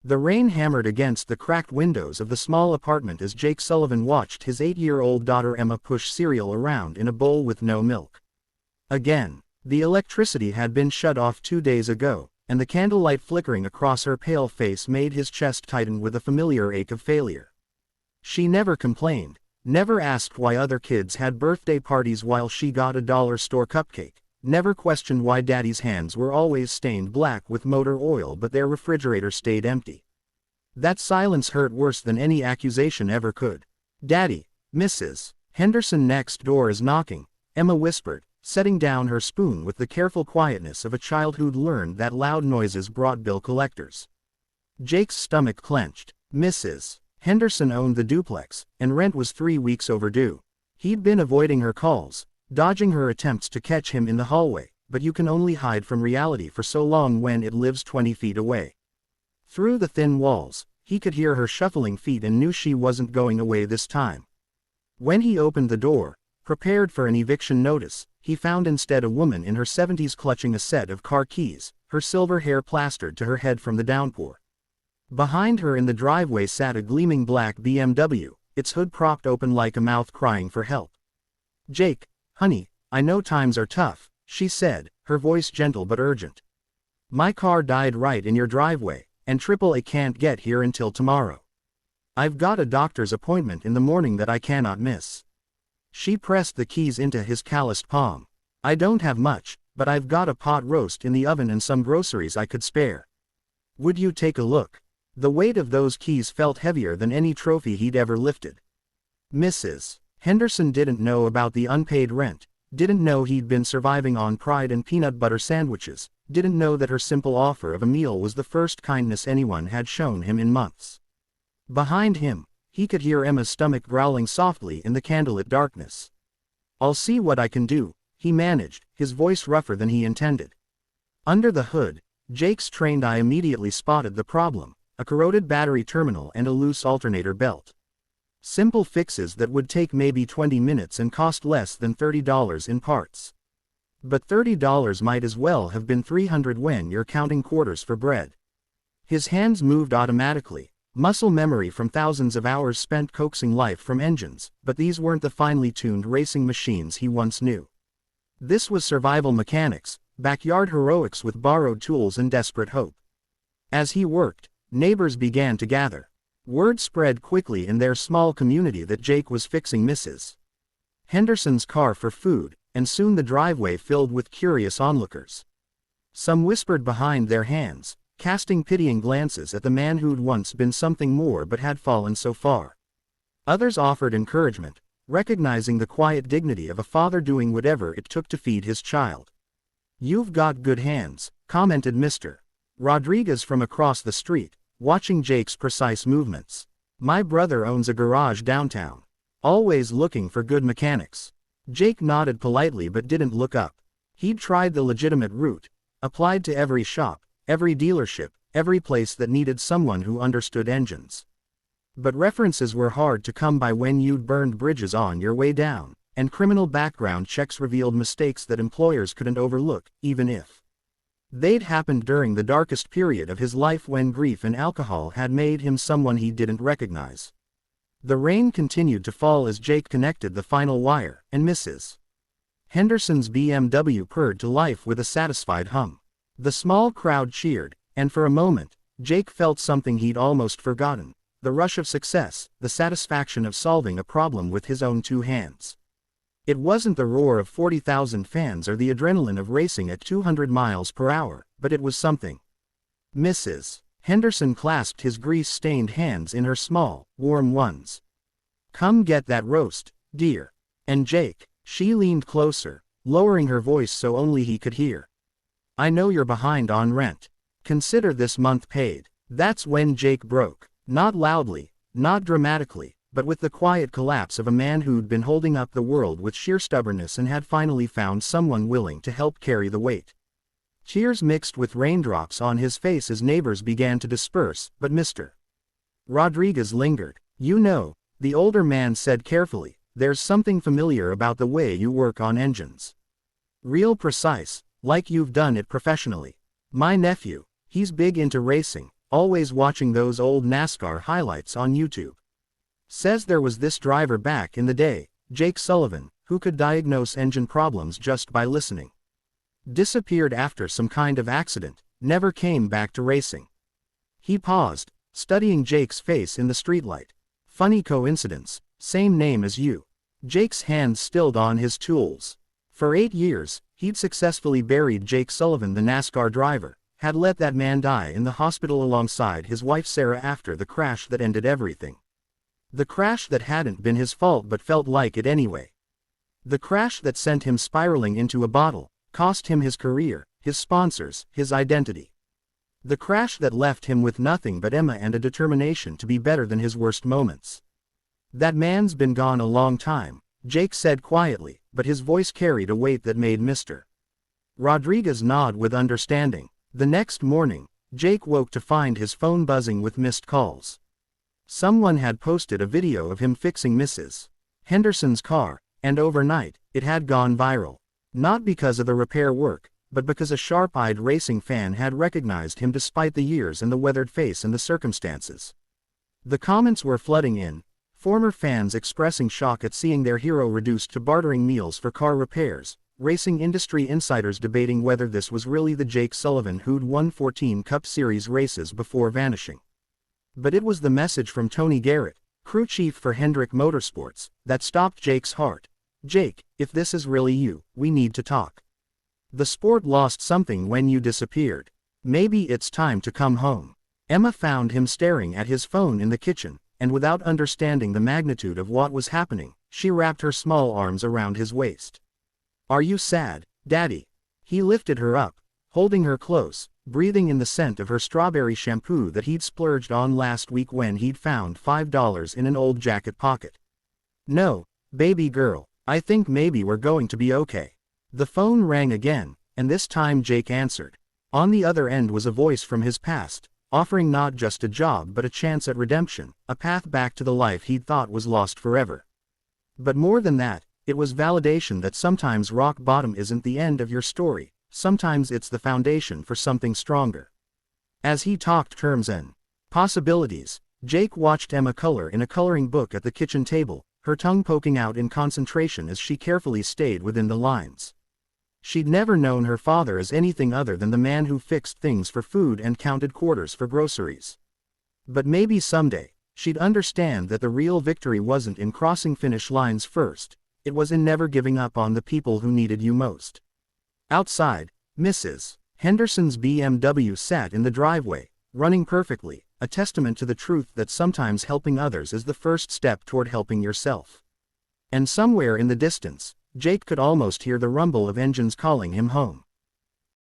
The rain hammered against the cracked windows of the small apartment as Jake Sullivan watched his 8-year-old daughter Emma push cereal around in a bowl with no milk. Again, the electricity had been shut off 2 days ago, and the candlelight flickering across her pale face made his chest tighten with a familiar ache of failure. She never complained, never asked why other kids had birthday parties while she got a dollar store cupcake, never questioned why Daddy's hands were always stained black with motor oil but their refrigerator stayed empty. That silence hurt worse than any accusation ever could. "Daddy, Mrs. Henderson next door is knocking," Emma whispered, setting down her spoon with the careful quietness of a child who'd learned that loud noises brought bill collectors. Jake's stomach clenched. Mrs. Henderson owned the duplex, and rent was 3 weeks overdue. He'd been avoiding her calls, dodging her attempts to catch him in the hallway, but you can only hide from reality for so long when it lives 20 feet away. Through the thin walls, he could hear her shuffling feet and knew she wasn't going away this time. When he opened the door, prepared for an eviction notice, he found instead a woman in her 70s clutching a set of car keys, her silver hair plastered to her head from the downpour. Behind her in the driveway sat a gleaming black BMW, its hood propped open like a mouth crying for help. "Jake, honey, I know times are tough," she said, her voice gentle but urgent. "My car died right in your driveway, and AAA can't get here until tomorrow. I've got a doctor's appointment in the morning that I cannot miss." She pressed the keys into his calloused palm. "I don't have much, but I've got a pot roast in the oven and some groceries I could spare. Would you take a look?" The weight of those keys felt heavier than any trophy he'd ever lifted. Mrs. Henderson didn't know about the unpaid rent, didn't know he'd been surviving on pride and peanut butter sandwiches, didn't know that her simple offer of a meal was the first kindness anyone had shown him in months. Behind him, he could hear Emma's stomach growling softly in the candlelit darkness. "I'll see what I can do," he managed, his voice rougher than he intended. Under the hood, Jake's trained eye immediately spotted the problem: a corroded battery terminal and a loose alternator belt. Simple fixes that would take maybe 20 minutes and cost less than $30 in parts. But $30 might as well have been $300 when you're counting quarters for bread. His hands moved automatically, muscle memory from thousands of hours spent coaxing life from engines, but these weren't the finely tuned racing machines he once knew. This was survival mechanics, backyard heroics with borrowed tools and desperate hope. As he worked, neighbors began to gather. Word spread quickly in their small community that Jake was fixing Mrs. Henderson's car for food, and soon the driveway filled with curious onlookers. Some whispered behind their hands, casting pitying glances at the man who'd once been something more but had fallen so far. Others offered encouragement, recognizing the quiet dignity of a father doing whatever it took to feed his child. "You've got good hands," commented Mr. Rodriguez from across the street, watching Jake's precise movements. "My brother owns a garage downtown. Always looking for good mechanics." Jake nodded politely but didn't look up. He'd tried the legitimate route, applied to every shop, every dealership, every place that needed someone who understood engines. But references were hard to come by when you'd burned bridges on your way down, and criminal background checks revealed mistakes that employers couldn't overlook, even if they'd happened during the darkest period of his life when grief and alcohol had made him someone he didn't recognize. The rain continued to fall as Jake connected the final wire, and Mrs. Henderson's BMW purred to life with a satisfied hum. The small crowd cheered, and for a moment, Jake felt something he'd almost forgotten: the rush of success, the satisfaction of solving a problem with his own 2 hands. It wasn't the roar of 40,000 fans or the adrenaline of racing at 200 miles per hour, but it was something. Mrs. Henderson clasped his grease-stained hands in her small, warm ones. "Come get that roast, dear." And Jake, she leaned closer, lowering her voice so only he could hear. "I know you're behind on rent. Consider this month paid." That's when Jake broke, not loudly, not dramatically, but with the quiet collapse of a man who'd been holding up the world with sheer stubbornness and had finally found someone willing to help carry the weight. Tears mixed with raindrops on his face as neighbors began to disperse, but Mr. Rodriguez lingered. "You know," the older man said carefully, "there's something familiar about the way you work on engines. Real precise, like you've done it professionally. My nephew, he's big into racing, always watching those old NASCAR highlights on YouTube. Says there was this driver back in the day, Jake Sullivan, who could diagnose engine problems just by listening. Disappeared after some kind of accident, never came back to racing. He paused, studying Jake's face in the streetlight. Funny coincidence, same name as you. Jake's hands stilled on his tools. For 8 years, he'd successfully buried Jake Sullivan, the NASCAR driver, had let that man die in the hospital alongside his wife Sarah after the crash that ended everything. The crash that hadn't been his fault but felt like it anyway. The crash that sent him spiraling into a bottle, cost him his career, his sponsors, his identity. The crash that left him with nothing but Emma and a determination to be better than his worst moments. That man's been gone a long time, Jake said quietly, but his voice carried a weight that made Mr. Rodriguez nod with understanding. The next morning, Jake woke to find his phone buzzing with missed calls. Someone had posted a video of him fixing Mrs. Henderson's car, and overnight, it had gone viral. Not because of the repair work, but because a sharp-eyed racing fan had recognized him despite the years and the weathered face and the circumstances. The comments were flooding in, former fans expressing shock at seeing their hero reduced to bartering meals for car repairs, racing industry insiders debating whether this was really the Jake Sullivan who'd won 14 Cup Series races before vanishing. But it was the message from Tony Garrett, crew chief for Hendrick Motorsports, that stopped Jake's heart. Jake, if this is really you, we need to talk. The sport lost something when you disappeared. Maybe it's time to come home. Emma found him staring at his phone in the kitchen, and without understanding the magnitude of what was happening, she wrapped her small arms around his waist. Are you sad, Daddy? He lifted her up, holding her close, breathing in the scent of her strawberry shampoo that he'd splurged on last week when he'd found $5 in an old jacket pocket. No, baby girl, I think maybe we're going to be okay. The phone rang again, and this time Jake answered. On the other end was a voice from his past, offering not just a job but a chance at redemption, a path back to the life he'd thought was lost forever. But more than that, it was validation that sometimes rock bottom isn't the end of your story, sometimes it's the foundation for something stronger. As he talked terms and possibilities, Jake watched Emma color in a coloring book at the kitchen table, her tongue poking out in concentration as she carefully stayed within the lines. She'd never known her father as anything other than the man who fixed things for food and counted quarters for groceries. But maybe someday, she'd understand that the real victory wasn't in crossing finish lines first, it was in never giving up on the people who needed you most. Outside, Mrs. Henderson's BMW sat in the driveway, running perfectly, a testament to the truth that sometimes helping others is the first step toward helping yourself. And somewhere in the distance, Jake could almost hear the rumble of engines calling him home.